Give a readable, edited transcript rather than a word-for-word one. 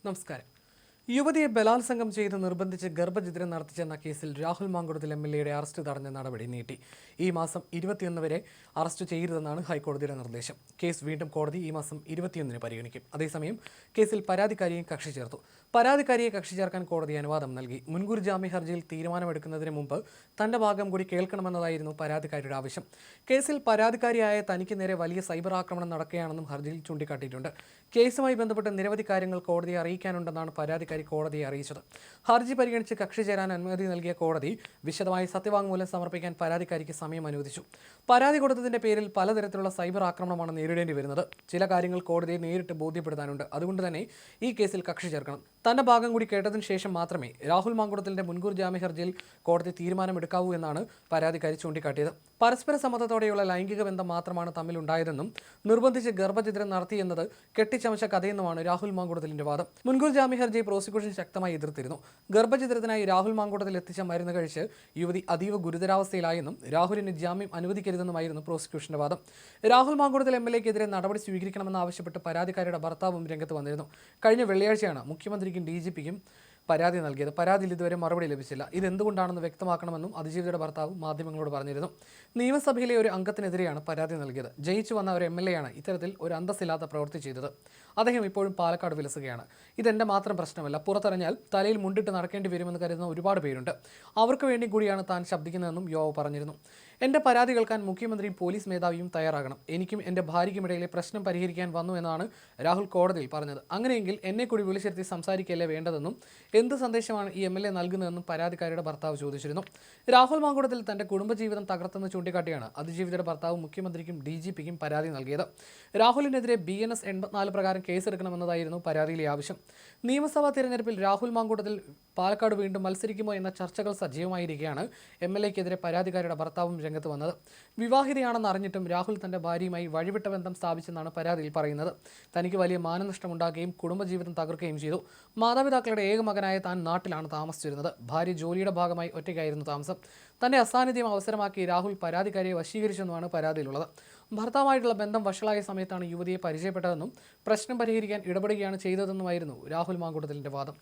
നമസ്കാരം. യുവതിയെ ബലാത്സംഗം ചെയ്ത് നിർബന്ധിച്ച് ഗർഭഛിദ്രം നടത്തിച്ചെന്ന കേസിൽ രാഹുൽ മാങ്കുടത്തിൽ എംഎൽഎയുടെ അറസ്റ്റ് തടഞ്ഞ നടപടി നീട്ടി. ഈ മാസം 21 വരെ അറസ്റ്റ് ചെയ്യരുതെന്നാണ് ഹൈക്കോടതിയുടെ നിർദ്ദേശം. കേസ് വീണ്ടും കോടതി ഈ മാസം 21 പരിഗണിക്കും. അതേസമയം കേസിൽ പരാതിക്കാരിയെ കക്ഷി ചേർത്തു. പരാതിക്കാരിയെ കക്ഷി ചേർക്കാൻ കോടതി അനുവാദം നൽകി. മുൻകൂർ ജാമ്യ ഹർജിയിൽ തീരുമാനമെടുക്കുന്നതിന് മുമ്പ് തന്റെ ഭാഗം കൂടി കേൾക്കണമെന്നതായിരുന്നു പരാതിക്കാരിയുടെ ആവശ്യം. കേസിൽ പരാതിക്കാരിയായ തനിക്ക് നേരെ വലിയ സൈബർ ആക്രമണം നടക്കുകയാണെന്നും ഹർജിയിൽ ചൂണ്ടിക്കാട്ടിയിട്ടുണ്ട്. കേസുമായി ബന്ധപ്പെട്ട് നിരവധി കാര്യങ്ങൾ കോടതിയെ അറിയിക്കാനുണ്ടെന്നാണ് പരാതിക്കാരി കോടതിയെ അറിയിച്ചത്. ഹർജി പരിഗണിച്ച് കക്ഷി ചേരാൻ അനുമതി നൽകിയ കോടതി വിശദമായി സത്യവാങ്മൂലം സമർപ്പിക്കാൻ പരാതിക്കാരിക്ക് സമയം അനുവദിച്ചു. പരാതി കൊടുത്തതിന്റെ പേരിൽ പലതരത്തിലുള്ള സൈബർ ആക്രമണമാണ് നേരിടേണ്ടി വരുന്നത്. ചില കാര്യങ്ങൾ കോടതിയെ നേരിട്ട് ബോധ്യപ്പെടുത്താനുണ്ട്. അതുകൊണ്ട് തന്നെ ഈ കേസിൽ കക്ഷി ചേർക്കണം. തന്റെ ഭാഗം കൂടി കേട്ടതിന് ശേഷം മാത്രമേ രാഹുൽ മാങ്കുടത്തിന്റെ മുൻകൂർ ജാമ്യ ഹർജിയിൽ കോടതി തീരുമാനമെടുക്കാവൂ എന്നാണ് പരാതിക്കാരി ചൂണ്ടിക്കാട്ടിയത്. പരസ്പര സമ്മതത്തോടെയുള്ള ലൈംഗിക ബന്ധം മാത്രമാണ് തമ്മിലുണ്ടായതെന്നും നിർബന്ധിച്ച് ഗർഭഛിദ്രം നടത്തിയെന്നത് കെട്ടിച്ചമച്ച കഥയെന്നുമാണ് രാഹുൽ മാങ്കുടത്തിലിന്റെ വാദം. മുൻകൂർ ജാമ്യ ഹർജി പ്രോസിക്യൂഷൻ ശക്തമായി എതിർത്തിരുന്നു. ഗർഭഛിദ്രത്തിനായി രാഹുൽ മാങ്കുടത്തിൽ എത്തിച്ച മരുന്ന് കഴിച്ച് യുവതി അതീവ ഗുരുതരാവസ്ഥയിലായെന്നും രാഹുലിന് ജാമ്യം അനുവദിക്കരുതെന്നുമായിരുന്നു പ്രോസിക്യൂഷന്റെ വാദം. രാഹുൽ മാങ്കുടത്തിൽ എംഎൽഎക്കെതിരെ നടപടി സ്വീകരിക്കണമെന്നാവശ്യപ്പെട്ട് പരാതിക്കാരിയുടെ ഭർത്താവും രംഗത്ത് വന്നിരുന്നു. കഴിഞ്ഞ വെള്ളിയാഴ്ചയാണ് മുഖ്യമന്ത്രിക്കും ഡിജിപിക്കും പരാതി നൽകിയത്. പരാതിയിൽ ഇതുവരെ മറുപടി ലഭിച്ചില്ല. ഇതെന്തുകൊണ്ടാണെന്ന് വ്യക്തമാക്കണമെന്നും അതിജീവിതയുടെ ഭർത്താവ് മാധ്യമങ്ങളോട് പറഞ്ഞിരുന്നു. നിയമസഭയിലെ ഒരു അംഗത്തിനെതിരെയാണ് പരാതി നൽകിയത്. ജയിച്ചു വന്ന ഒരു എംഎൽഎയാണ് ഇത്തരത്തിൽ ഒരു അന്തസ്സില്ലാത്ത പ്രവൃത്തി ചെയ്തത്. അദ്ദേഹം ഇപ്പോഴും പാലക്കാട് വിലസുകയാണ്. ഇതെന്റെ മാത്രം പ്രശ്നമല്ല. പുറത്തിറങ്ങിയാൽ തലയിൽ മുണ്ടിട്ട് നടക്കേണ്ടി വരുമെന്ന് കരുതുന്ന ഒരുപാട് പേരുണ്ട്. അവർക്ക് വേണ്ടി കൂടിയാണ് താൻ ശബ്ദിക്കുന്നതെന്നും യുവാവ് പറഞ്ഞിരുന്നു. എന്റെ പരാതി കേൾക്കാൻ മുഖ്യമന്ത്രിയും പോലീസ് മേധാവിയും തയ്യാറാകണം. എനിക്കും എന്റെ ഭാര്യയ്ക്കുമിടയിലെ പ്രശ്നം പരിഹരിക്കാൻ വന്നു എന്നാണ് രാഹുൽ കോടതിയിൽ പറഞ്ഞത്. അങ്ങനെയെങ്കിൽ എന്നെ കൂടി വിളിച്ചിരുത്തി സംസാരിക്കല്ലേ വേണ്ടതെന്നും എന്ത് സന്ദേശമാണ് ഈ എംഎൽഎ നൽകുന്നതെന്നും പരാതിക്കാരിയുടെ ഭർത്താവ് ചോദിച്ചിരുന്നു. രാഹുൽ മാങ്കുടത്തിൽ തന്റെ കുടുംബജീവിതം തകർത്തെന്ന് ചൂണ്ടിക്കാട്ടിയാണ് അതിജീവിതയുടെ ഭർത്താവ് മുഖ്യമന്ത്രിക്കും ഡിജിപിക്കും പരാതി നൽകിയത്. രാഹുലിനെതിരെ BNS 84 പ്രകാരം കേസെടുക്കണമെന്നതായിരുന്നു പരാതിയിലെ ആവശ്യം. നിയമസഭാ തിരഞ്ഞെടുപ്പിൽ രാഹുൽ മാങ്കുടത്തിൽ പാലക്കാട് വീണ്ടും മത്സരിക്കുമോ എന്ന ചർച്ചകൾ സജീവമായിരിക്കെയാണ് എംഎൽഎക്കെതിരെ പരാതിക്കാരിയുടെ ഭർത്താവും രംഗത്ത് വന്നത്. വിവാഹിതയാണെന്ന് അറിഞ്ഞിട്ടും രാഹുൽ തന്റെ ഭാര്യയുമായി വഴിവിട്ട ബന്ധം സ്ഥാപിച്ചെന്നാണ് പരാതിയിൽ പറയുന്നത്. തനിക്ക് വലിയ മാനനഷ്ടമുണ്ടാക്കുകയും കുടുംബജീവിതം തകർക്കുകയും ചെയ്തു. മാതാപിതാക്കളുടെ ഏക മകനായ താൻ നാട്ടിലാണ് താമസിച്ചിരുന്നത്. ഭാര്യ ജോലിയുടെ ഭാഗമായി ഒറ്റയ്ക്കായിരുന്നു താമസം. തന്റെ അസാന്നിധ്യം അവസരമാക്കി രാഹുൽ പരാതിക്കാരിയെ വശീകരിച്ചെന്നുമാണ് പരാതിയിലുള്ളത്. ഭർത്താവുമായിട്ടുള്ള ബന്ധം വഷളായ സമയത്താണ് യുവതിയെ പരിചയപ്പെട്ടതെന്നും പ്രശ്നം പരിഹരിക്കാൻ ഇടപെടുകയാണ് ചെയ്തതെന്നുമായിരുന്നു രാഹുൽ മാങ്കുടത്തിലിന്റെ വാദം.